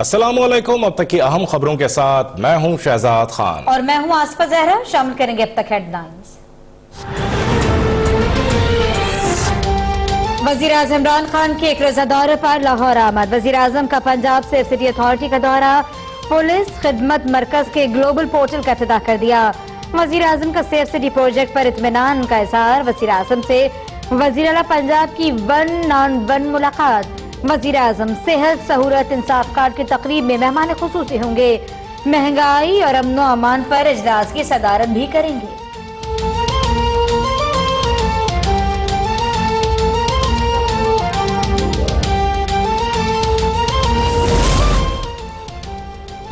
अस्सलामुअलैकुम। अब तक की अहम खबरों के साथ मैं हूं शहजाद खान और मैं हूं आसफा जहरा। शामिल करेंगे अब तक हेडलाइंस। वजीर आज़म इमरान खान के एक रोजा दौरे पर लाहौर आमद। वजीर आज़म का पंजाब सेफ सिटी अथॉरिटी का दौरा, पुलिस खिदमत मरकज के ग्लोबल पोर्टल का इफ्तिताह कर दिया। वजीर आज़म का सेफ सिटी प्रोजेक्ट पर इत्मीनान का इज़हार। वजीर आज़म से वजीर आला पंजाब की 1-on-1 मुलाकात। वजीर आज़म सेहत सहूलत इंसाफ कार्ड की तकरीब में मेहमान खुसूसी होंगे। महंगाई और अमनो अमान पर इजलास की सदारत भी करेंगे।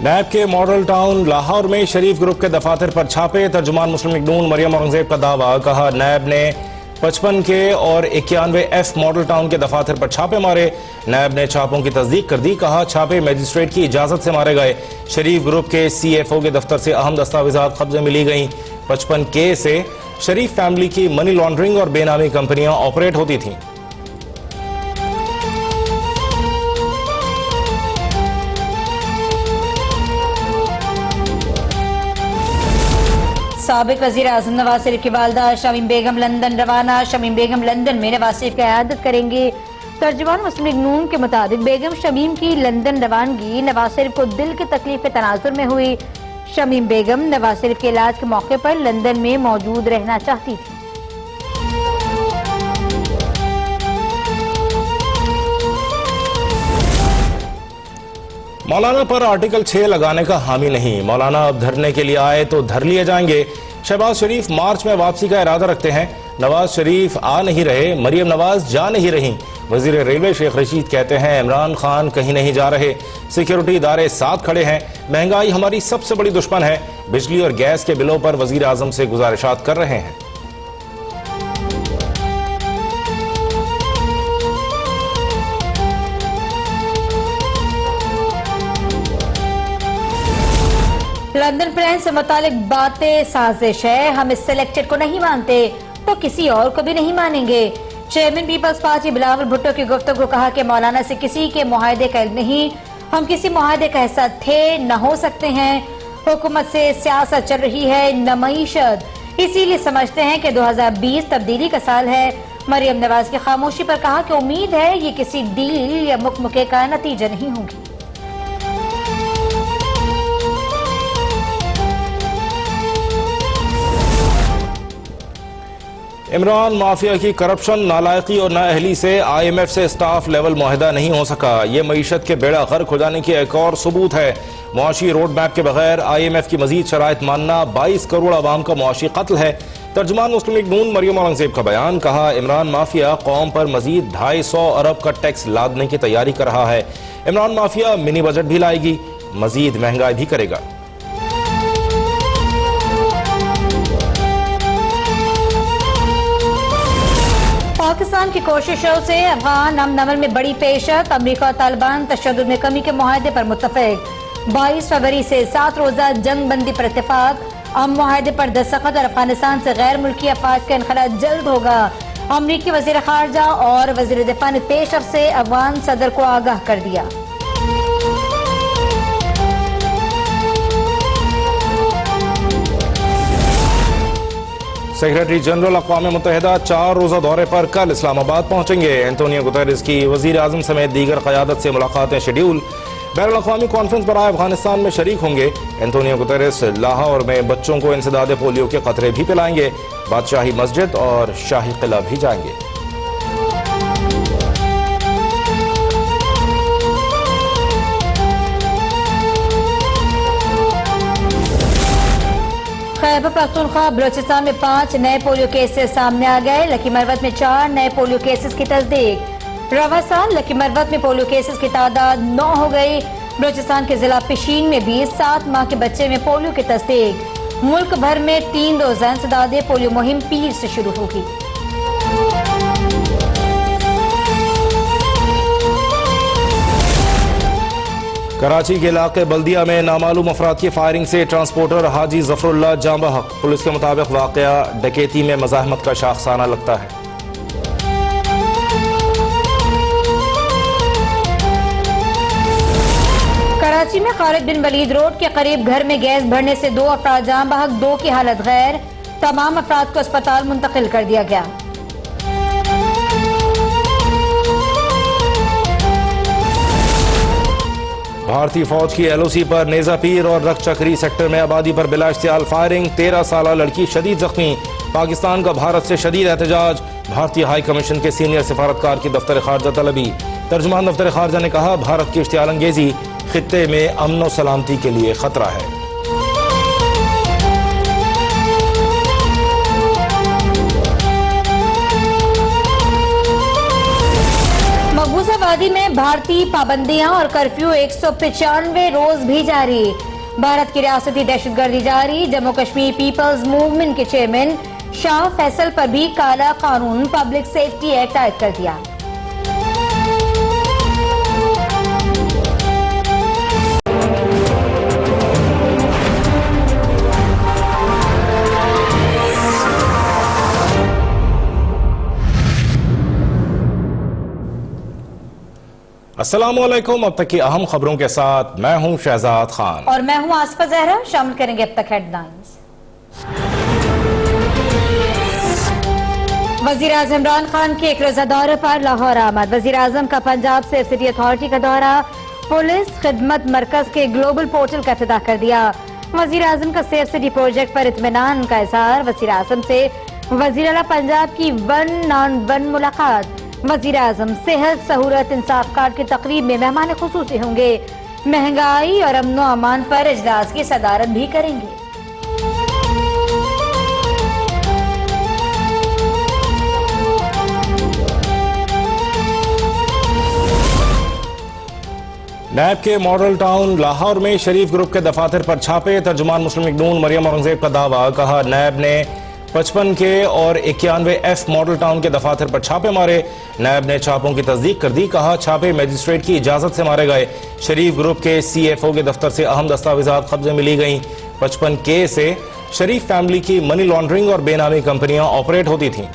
नैब के मॉडल टाउन लाहौर में शरीफ ग्रुप के दफातर पर छापे। तर्जुमान मुस्लिम लीग नून मरियम औरंगजेब का दावा। कहा नैब ने 55 के और 91F मॉडल टाउन के दफातर पर छापे मारे। नैब ने छापों की तस्दीक कर दी। कहा छापे मजिस्ट्रेट की इजाजत से मारे गए। शरीफ ग्रुप के CFO के दफ्तर से अहम दस्तावेजात कब्जे में ली गई। 55K से शरीफ फैमिली की मनी लॉन्ड्रिंग और बेनामी कंपनियां ऑपरेट होती थीं। साबिक वजीर आज़म नवाज शरीफ की वालदा शमीम बेगम लंदन रवाना। शमीम बेगम लंदन में नवाज शरीफ की क़यादत करेंगे। तर्जुमान मुस्लिम लीग नून के मुताबिक बेगम शमीम की लंदन रवानगी नवाज शरीफ को दिल की तकलीफ के तनाजुर में हुई। शमीम बेगम नवाज शरीफ के इलाज के मौके पर लंदन में मौजूद रहना चाहती थी। मौलाना पर आर्टिकल 6 लगाने का हामी नहीं। मौलाना अब धरने के लिए आए तो धर लिए जाएंगे। शहबाज शरीफ मार्च में वापसी का इरादा रखते हैं। नवाज शरीफ आ नहीं रहे, मरियम नवाज जा नहीं रही। वजीर रेलवे शेख रशीद कहते हैं इमरान खान कहीं नहीं जा रहे, सिक्योरिटी इदारे साथ खड़े हैं। महंगाई हमारी सबसे बड़ी दुश्मन है। बिजली और गैस के बिलों पर वजीर आजम से गुजारिशात कर रहे हैं। लंदन प्लान से मुतालिक बातें साजिश है। हम इस सिलेक्टेड को नहीं मानते तो किसी और को भी नहीं मानेंगे। चेयरमैन पीपल्स पार्टी बिलावल भुट्टो की गुफ्तगू। कहा कि मौलाना से किसी के मुआहदे का इल्म नहीं, हम किसी मुआहदे का हिस्सा थे न हो सकते हैं। हुकूमत से सियासत चल रही है न मईशत, इसीलिए समझते हैं कि 2020 तब्दीली का साल है। मरियम नवाज की खामोशी पर कहा कि उम्मीद है ये किसी डील या मुकमुके का नतीजा नहीं होगी। इमरान माफिया की करप्शन, नालायकी और नाअहली से IMF से स्टाफ लेवल मुआहदा नहीं हो सका। ये मईशत के बेड़ा गर्क हो जाने की एक और सबूत है। मुआशी रोड मैप के बगैर IMF की मजीद शराइत मानना 22 करोड़ आवाम का मुआशी कत्ल है। तर्जुमान मुस्लिम लीग नून मरियम औरंगजेब का बयान। कहा इमरान माफिया कौम पर मजीद 250 अरब का टैक्स लादने की तैयारी कर रहा है। इमरान माफिया मिनी बजट भी लाएगी, मजीद महंगाई भी करेगा। पाकिस्तान की कोशिशों से अफगान अमन अमल में बड़ी पेशरत। अमरीका और तालिबान तशद्दुद में कमी के मुआहदे पर मुत्तफिक। 22 फरवरी से 7 रोजा जंग बंदी पर इत्तेफाक। अमन मुआहदे पर दस्तखत और अफगानिस्तान से गैर मुल्की अफवाज का इनखला जल्द होगा। अमरीकी वजीर खारजा और वजीर दिफा ने पेशर से अफगान सदर को आगाह कर दिया। सेक्रेटरी जनरल अक़वाम मुत्तहिदा 4 रोजा दौरे पर कल इस्लामाबाद पहुंचेंगे। एंटोनियो गुतेरेस की वजीर आजम समेत दीगर क़यादत से मुलाकातें शेड्यूल। बैनुल अक़वामी कॉन्फ्रेंस पर आए अफगानिस्तान में शरीक होंगे। एंटोनियो गुतेरेस लाहौर में बच्चों को इंसदाद पोलियो के कतरे भी पिलाएंगे। बादशाही मस्जिद और शाही किला भी जाएंगे। खैबर पख्तूनख्वा बलोचिस्तान में 5 नए पोलियो केसेस सामने आ गए। लकी मरवत में 4 नए पोलियो केसेस की तस्दीक। रवा साल लकी मरवत में पोलियो केसेस की तादाद 9 हो गई। बलोचिस्तान के जिला पिशीन में भी 7 माह के बच्चे में पोलियो की तस्दीक। मुल्क भर में 3 रोजा इंसदाद पोलियो मुहिम पीर से शुरू होगी। कराची के इलाके बल्दिया में नामालूम अफराद की फायरिंग से ट्रांसपोर्टर हाजी जफरुल्लाह जाँ बहक। पुलिस के मुताबिक वाकया डकैती में मज़ाहमत का शाखसाना लगता है। कराची में खालिद बिन वलीद रोड के करीब घर में गैस भरने से 2 अफराद जान बहक, 2 की हालत गैर। तमाम अफराद को अस्पताल मुंतकिल कर दिया गया। भारतीय फौज की एलओसी पर नेजा पीर और रख चक्री सेक्टर में आबादी पर बिला इश्तियाल फायरिंग, 13 साल लड़की शदीद जख्मी। पाकिस्तान का भारत से शदीद एहतजाज। भारतीय हाई कमीशन के सीनियर सिफारतकार की दफ्तर खारजा तलबी। तर्जुमान दफ्तर खारजा ने कहा, भारत की इश्तियाल अंगेजी खित्ते में अमन व सलामती के लिए खतरा है। मकबूजा वादी में भारतीय पाबंदियां और कर्फ्यू 195 रोज भी जारी। भारत की रियासती दहशतगर्दी जारी। जम्मू कश्मीर पीपल्स मूवमेंट के चेयरमैन शाह फैसल पर भी काला कानून पब्लिक सेफ्टी एक्ट आयद कर दिया। अस्सलामुअलैकुम। अब तक की अहम खबरों के साथ मैं हूं शहजाद खान और मैं हूं आसफा जहरा। शामिल करेंगे अब तक हेडलाइंस। वजीर आज़म इमरान खान के एक रोजा दौरे पर लाहौर आमद। वजीर आज़म का पंजाब सेफ सिटी अथॉरिटी का दौरा। पुलिस खिदमत मरकज के ग्लोबल पोर्टल का इफ्तिताह कर दिया। वजीर आज़म का सेफ सिटी प्रोजेक्ट पर इत्मीनान का इजहार। वजीर आज़म से वजीर आला पंजाब की 1-on-1 मुलाकात। वजीर आज़म सेहत सहूलत इंसाफ कार्ड की तकरीब में मेहमान खुसूसी होंगे। महंगाई और अमनो अमान पर इजलास की सदारत भी करेंगे। नैब के मॉडल टाउन लाहौर में शरीफ ग्रुप के दफातर पर छापे। तर्जुमान मुस्लिम लीग नून मरियम औरंगजेब का दावा। कहा, नैब ने 55 के और 91F मॉडल टाउन के दफातर पर छापे मारे। नैब ने छापों की तस्दीक कर दी। कहा, छापे मजिस्ट्रेट की इजाजत से मारे गए। शरीफ ग्रुप के CFO के दफ्तर से अहम दस्तावेजात कब्जे में ली गई। 55K से शरीफ फैमिली की मनी लॉन्ड्रिंग और बेनामी कंपनियां ऑपरेट होती थीं।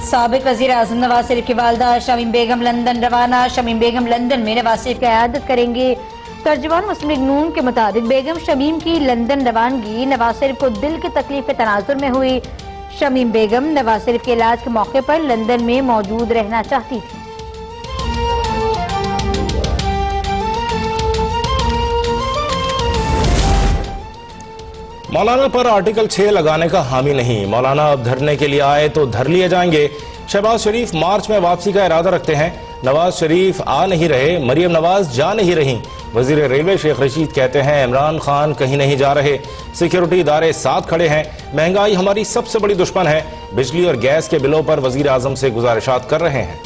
साबिक वजीर आज़म नवाज शरीफ की वालदा शमीम बेगम लंदन रवाना। शमीम बेगम लंदन में नवाज शरीफ की क़यादत करेंगे। तर्जुमान मुस्लिम लीग नून के मुताबिक बेगम शमीम की लंदन रवानगी नवाज शरीफ को दिल की तकलीफ के तनाजुर में हुई। शमीम बेगम नवाज शरीफ के इलाज के मौके पर लंदन में मौजूद रहना चाहती थी। मौलाना पर आर्टिकल 6 लगाने का हामी नहीं। मौलाना अब धरने के लिए आए तो धर लिए जाएंगे। शहबाज शरीफ मार्च में वापसी का इरादा रखते हैं। नवाज शरीफ आ नहीं रहे, मरियम नवाज जा नहीं रही। वजीर रेलवे शेख रशीद कहते हैं, इमरान खान कहीं नहीं जा रहे, सिक्योरिटी इदारे साथ खड़े हैं। महंगाई हमारी सबसे बड़ी दुश्मन है। बिजली और गैस के बिलों पर वजीर आजम से गुजारिशात कर रहे हैं।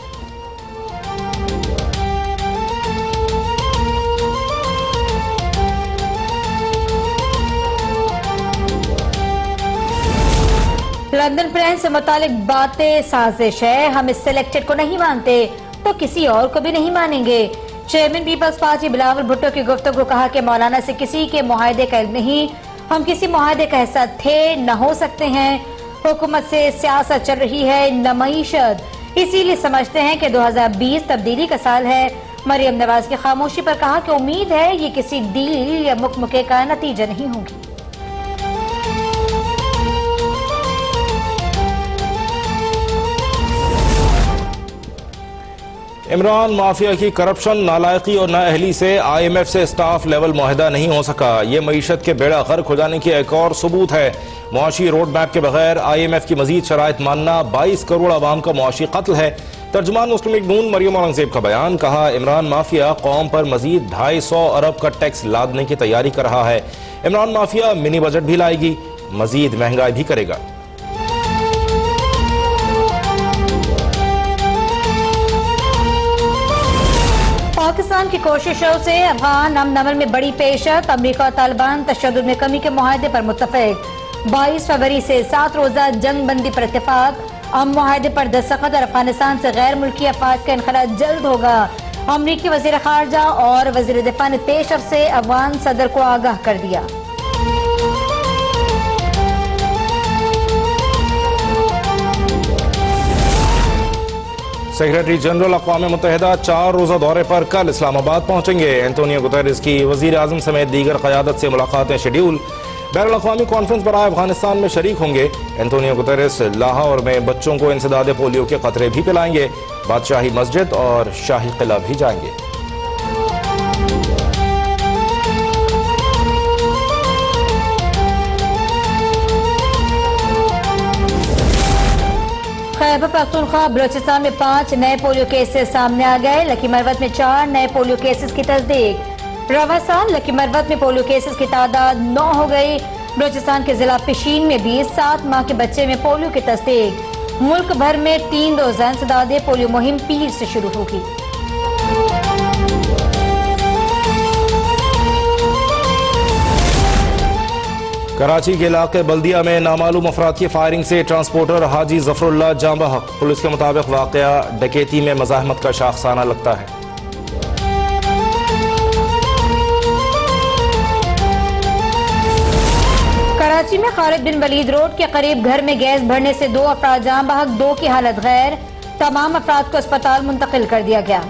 लंदन प्लान से मुतालिक बातें साजिश है। हम इस सिलेक्टेड को नहीं मानते तो किसी और को भी नहीं मानेंगे। चेयरमैन पीपल्स पार्टी बिलावल भुट्टो की गुफ्तगू। कहा कि मौलाना से किसी के मुआहदे का इल्म नहीं। हम किसी मुआहदे का हिस्सा थे, न हो सकते हैं। हुकूमत से सियासत चल रही है, न मईशत। इसीलिए समझते हैं कि 2020 तब्दीली का साल है। मरियम नवाज की खामोशी पर कहा कि उम्मीद है ये किसी डील या मुकमुके का नतीजा नहीं होगी। इमरान माफिया की करप्शन, नालायकी और नाअहली से IMF से स्टाफ लेवल मुआहदा नहीं हो सका। ये मईशत के बेड़ा गर्क हो जाने की एक और सबूत है। मुआशी रोड मैप के बगैर IMF की मजीद शराइत मानना 22 करोड़ आवाम का मुआशी कत्ल है। तर्जुमान मुस्लिम लीग नून मरियम औरंगजेब का बयान। कहा, इमरान माफिया कौम पर मजीद 250 अरब का टैक्स लादने की तैयारी कर रहा है। इमरान माफिया मिनी बजट भी लाएगी, मजीद महंगाई भी करेगा। पाकिस्तान की कोशिशों से अफगान अमन अमल में बड़ी पेशरफ। अमरीका और तालिबान तशद्दुद में कमी के मुआहदे पर मुत्तफिक। 22 फरवरी से 7 रोजा जंग बंदी पर इत्तेफाक। मुआहदे पर दस्तखत और अफगानिस्तान से गैर मुल्की अफवाज का इनखला जल्द होगा। अमरीकी वजीर खारजा और वजीर दिफा ने पेशरफ से अफगान सदर को आगाह कर दिया। सेक्रेटरी जनरल अक़वाम मुत्तहिदा 4 रोज़ा दौरे पर कल इस्लामाबाद पहुंचेंगे। एंटोनियो गुतेरेस की वज़ीर आज़म समेत दीगर क़यादत से मुलाकातें शेड्यूल। बैनुल-अक़वामी कॉन्फ्रेंस पर अफगानिस्तान में शरीक होंगे। एंटोनियो गुतेरेस लाहौर में बच्चों को इंसदाद पोलियो के क़तरे भी पिलाएंगे। बादशाही मस्जिद और शाही किला भी जाएंगे। खैबर पख्तूनख्वा बलोचिस्तान में 5 नए पोलियो केसेस सामने आ गए। लकी मरवत में 4 नए पोलियो केसेस की तस्दीक। रवा साल लकी मरवत में पोलियो केसेस की तादाद 9 हो गई। बलोचिस्तान के जिला पिशीन में भी 7 माह के बच्चे में पोलियो की तस्दीक। मुल्क भर में 3 रोज़ा इंसदाद पोलियो मुहिम पीर से शुरू होगी। कराची के इलाके बल्दिया में नामालूम अफराद की फायरिंग से ट्रांसपोर्टर हाजी जफरुल्लाह जाँ बहक। पुलिस के मुताबिक वाकया डकैती में मज़ाहमत का शाखसाना लगता है। कराची में खालिद बिन वलीद रोड के करीब घर में गैस भरने से 2 अफराद जाँ बहक, 2 की हालत गैर। तमाम अफराद को अस्पताल मुंतकिल कर दिया गया।